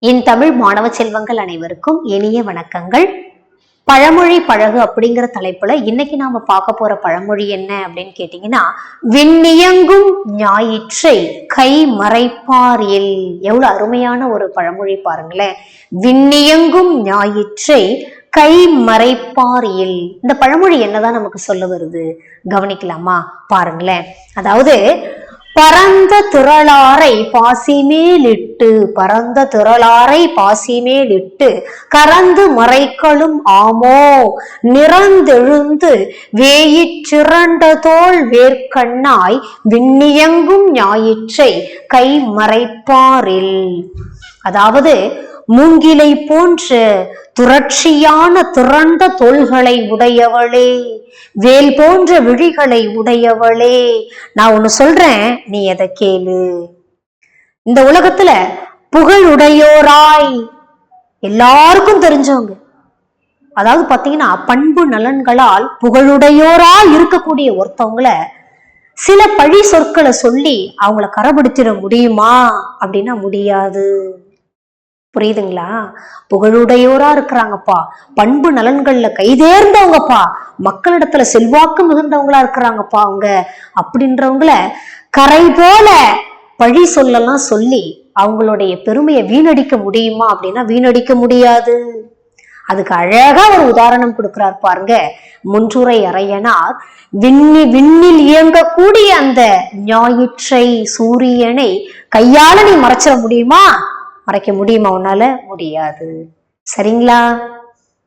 என் தமிழ் மாணவ செல்வங்கள் அனைவருக்கும் இனிய வணக்கங்கள். பழமொழி பழகு அப்படிங்கிற தலைப்புல இன்னைக்கு நாம பார்க்க போற பழமொழி என்ன அப்படின்னு கேட்டீங்கன்னா, விண்ணியங்கும் ஞாயிற்றை கை மறைப்பார் எல். எவ்வளவு அருமையான ஒரு பழமொழி பாருங்களேன். விண்ணியங்கும் ஞாயிற்றை கை மறைப்பார் எல். இந்த பழமொழி என்னதான் நமக்கு சொல்ல வருது கவனிக்கலாமா? பாருங்களேன். அதாவது பரந்த திரளாரை பாசிமேலிட்டு, பரந்த திரளாரை பாசிமேலிட்டு கரந்து மறைக்களும் ஆமோ நிறந்தெழுந்து வேயிற்றிரண்ட தோள் வேர்க்கண்ணாய் விண்ணியங்கும் ஞாயிற்றை கை மறைப்பாரில். அதாவது மூங்கிலை போன்ற துரட்சியான திரண்ட தோள்களை உடையவளே, வேல் போன்ற விழிகளை உடையவளே, நான் ஒண்ணு சொல்றேன், நீ எதை கேளு. இந்த உலகத்துல புகழுடையோராய் எல்லாருக்கும் தெரிஞ்சவங்க, அதாவது பாத்தீங்கன்னா பண்பு நலன்களால் புகழுடையோராய் இருக்கக்கூடிய ஒருத்தவங்கள சில பழி சொற்களை சொல்லி அவங்கள கரப்படுத்திட முடியுமா அப்படின்னா முடியாது. புரியுதுங்களா? புகழுடையோரா இருக்கிறாங்கப்பா, பண்பு நலன்கள்ல கைதேர்ந்தவங்கப்பா, மக்களிடத்துல செல்வாக்கு மிகுந்தவங்களா இருக்கிறாங்கப்பா அவங்க அப்படின்றவங்கள கரை போல பழி சொல்லலாம் சொல்லி அவங்களுடைய பெருமையை வீணடிக்க முடியுமா அப்படின்னா வீணடிக்க முடியாது. அதுக்கு அழகா ஒரு உதாரணம் கொடுக்கிறார் பாருங்க. முன்றுரை அறையனார் விண்ணில் இயங்கக்கூடிய அந்த ஞாயிற்றை சூரியனை கையால நீ மறைச்சிட முடியுமா? மறைக்க முடியுமா? உன்னால முடியாது. சரிங்களா?